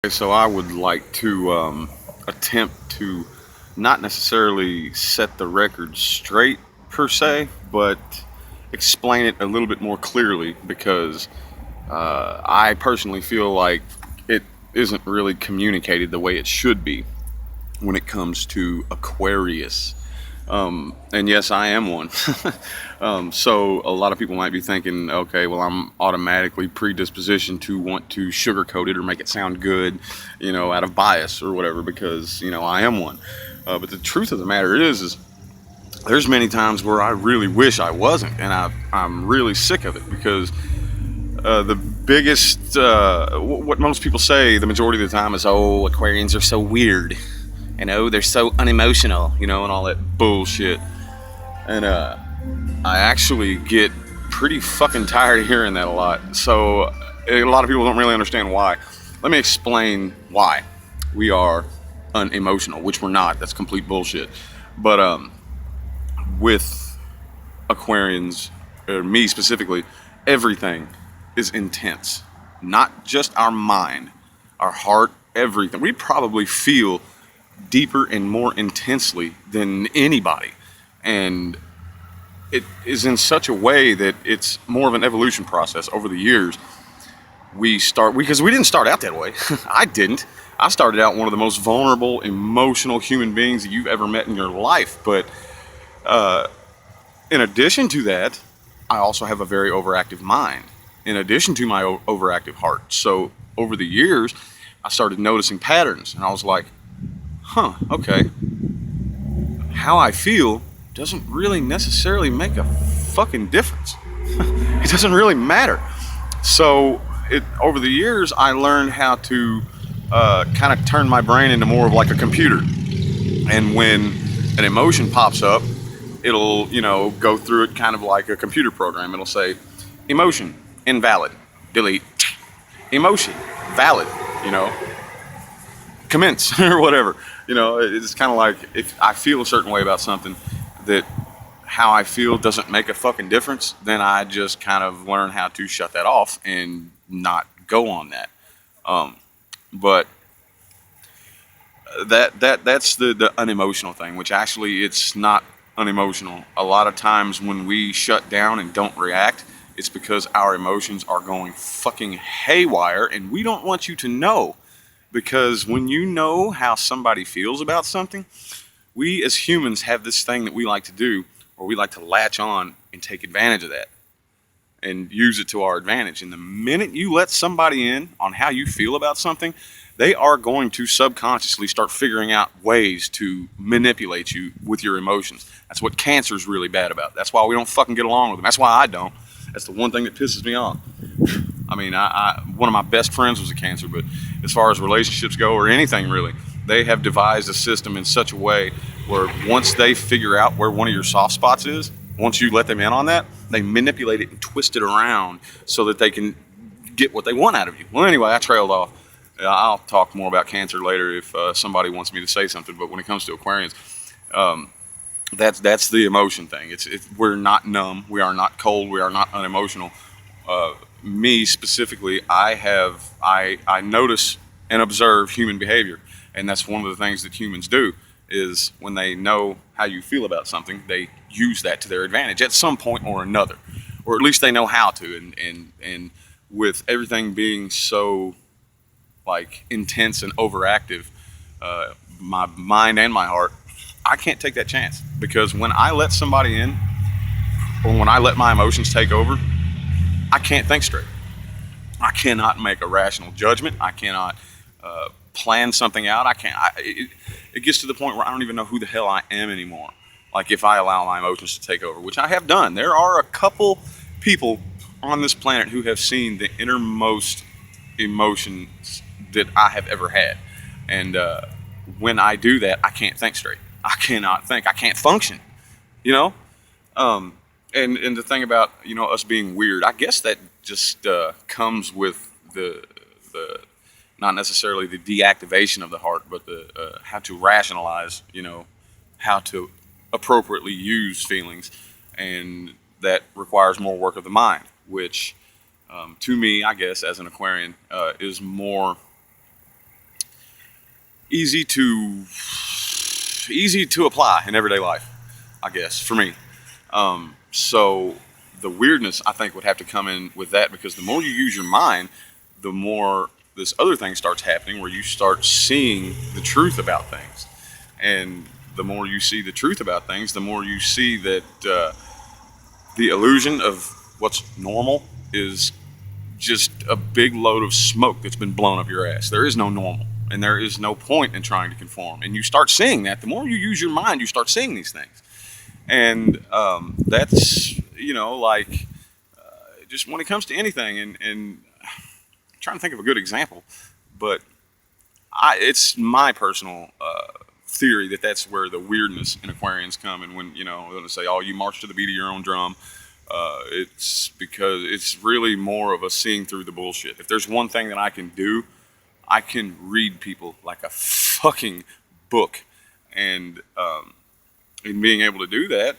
So I would like to attempt to not necessarily set the record straight per se, but explain it a little bit more clearly because I personally feel like it isn't really communicated the way it should be when it comes to Aquarius. And yes, I am one. So a lot of people might be thinking, okay, well, I'm automatically predispositioned to want to sugarcoat it or make it sound good, out of bias or whatever, because I am one. But the truth of the matter is there's many times where I really wish I wasn't, and I'm really sick of it because the biggest, what most people say the majority of the time is, oh, Aquarians are so weird. They're so unemotional, and all that bullshit. And I actually get pretty fucking tired of hearing that a lot. So a lot of people don't really understand why. Let me explain why we are unemotional, which we're not. That's complete bullshit. But with Aquarians, or me specifically, everything is intense. Not just our mind, our heart, everything. We probably feel deeper and more intensely than anybody. And it is in such a way that it's more of an evolution process over the years. Because we didn't start out that way. I didn't. I started out one of the most vulnerable, emotional human beings that you've ever met in your life. But in addition to that, I also have a very overactive mind, in addition to my overactive heart. So over the years, I started noticing patterns, and I was like, okay, how I feel doesn't really necessarily make a fucking difference. It doesn't really matter. So over the years, I learned how to kind of turn my brain into more of like a computer. And when an emotion pops up, it'll, go through it kind of like a computer program. It'll say, emotion, invalid, delete, emotion, valid, commence or whatever. It's kind of like if I feel a certain way about something, that how I feel doesn't make a fucking difference, then I just kind of learn how to shut that off and not go on that. But that's the unemotional thing, which actually it's not unemotional. A lot of times when we shut down and don't react, it's because our emotions are going fucking haywire, and we don't want you to know. Because when you know how somebody feels about something, we as humans have this thing that we like to do, where we like to latch on and take advantage of that and use it to our advantage. And the minute you let somebody in on how you feel about something, they are going to subconsciously start figuring out ways to manipulate you with your emotions. That's what Cancer's really bad about. That's why we don't fucking get along with them. That's why I don't. That's the one thing that pisses me off. I mean, one of my best friends was a Cancer, but as far as relationships go, or anything really, they have devised a system in such a way where once they figure out where one of your soft spots is, once you let them in on that, they manipulate it and twist it around so that they can get what they want out of you. Well, anyway, I trailed off. I'll talk more about Cancer later if somebody wants me to say something. But when it comes to Aquarians, that's the emotion thing. We're not numb. We are not cold. We are not unemotional. Me specifically, I notice and observe human behavior, and that's one of the things that humans do. Is when they know how you feel about something, they use that to their advantage at some point or another, or at least they know how to. And with everything being so like intense and overactive, my mind and my heart, I can't take that chance, because when I let somebody in, or when I let my emotions take over, I can't think straight. I cannot make a rational judgment. I cannot plan something out. It gets to the point where I don't even know who the hell I am anymore. Like if I allow my emotions to take over, which I have done. There are a couple people on this planet who have seen the innermost emotions that I have ever had. And when I do that, I can't think straight. I cannot think. I can't function. You know? And the thing about us being weird, I guess that just comes with the not necessarily the deactivation of the heart, but the how to rationalize, how to appropriately use feelings, and that requires more work of the mind, which to me, I guess, as an Aquarian, is more easy to apply in everyday life, I guess, for me. So the weirdness, I think, would have to come in with that, because the more you use your mind, the more this other thing starts happening where you start seeing the truth about things. And the more you see the truth about things, the more you see that the illusion of what's normal is just a big load of smoke that's been blown up your ass. There is no normal, and there is no point in trying to conform. And you start seeing that. The more you use your mind, you start seeing these things. And that's, like, just when it comes to anything, and I'm trying to think of a good example, but it's my personal theory that that's where the weirdness in Aquarians come. And when, they'll say, oh, you march to the beat of your own drum, it's because it's really more of a seeing through the bullshit. If there's one thing that I can do, I can read people like a fucking book. And in being able to do that,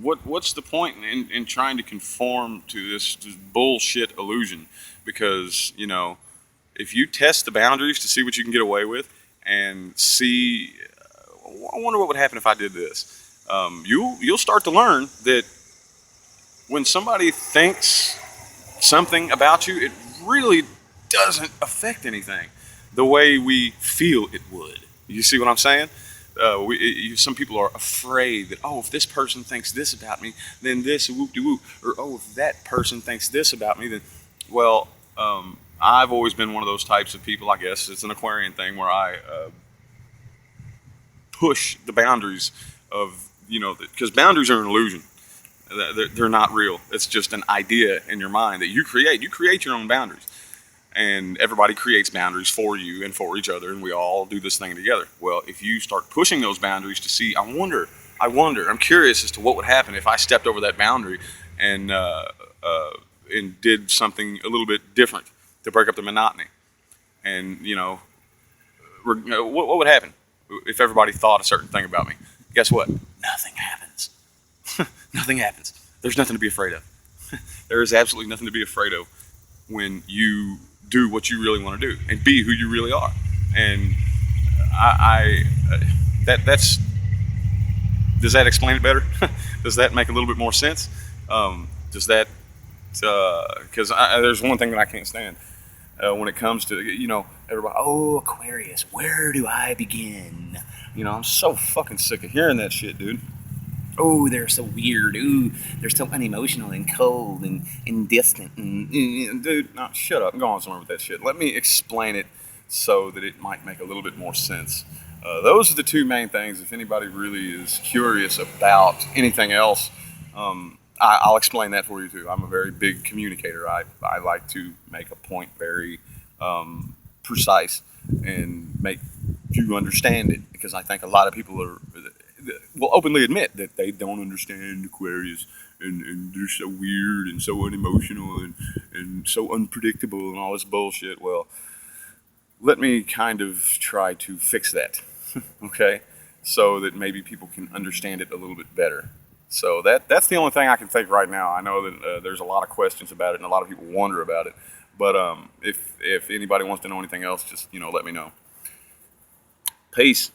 what's the point in trying to conform to this bullshit illusion? Because, if you test the boundaries to see what you can get away with and see, I wonder what would happen if I did this. You'll start to learn that when somebody thinks something about you, it really doesn't affect anything the way we feel it would. You see what I'm saying? Some people are afraid that, oh, if this person thinks this about me, then this, whoop-de-whoop. Or, oh, if that person thinks this about me, then, well, I've always been one of those types of people, I guess. It's an Aquarian thing where I push the boundaries of, because boundaries are an illusion. They're not real. It's just an idea in your mind that you create. You create your own boundaries. And everybody creates boundaries for you and for each other, and we all do this thing together. Well, if you start pushing those boundaries to see, I wonder, I'm curious as to what would happen if I stepped over that boundary and did something a little bit different to break up the monotony. And, what would happen if everybody thought a certain thing about me? Guess what? Nothing happens. Nothing happens. There's nothing to be afraid of. There is absolutely nothing to be afraid of when you do what you really want to do and be who you really are. And that's does that explain it better? Does that make a little bit more sense? Does that, because there's one thing that I can't stand when it comes to, everybody, oh, Aquarius, where do I begin? I'm so fucking sick of hearing that shit, dude. Oh, they're so weird. Ooh, they're so unemotional and cold and distant. Dude, no, shut up. Go on somewhere with that shit. Let me explain it so that it might make a little bit more sense. Those are the two main things. If anybody really is curious about anything else, I'll explain that for you too. I'm a very big communicator. I like to make a point very precise and make you understand it, because I think a lot of people will openly admit that they don't understand Aquarius, and they're so weird and so unemotional and so unpredictable and all this bullshit. Well, let me kind of try to fix that, okay? So that maybe people can understand it a little bit better. So that's the only thing I can think right now. I know that there's a lot of questions about it and a lot of people wonder about it. But if anybody wants to know anything else, just, let me know. Peace.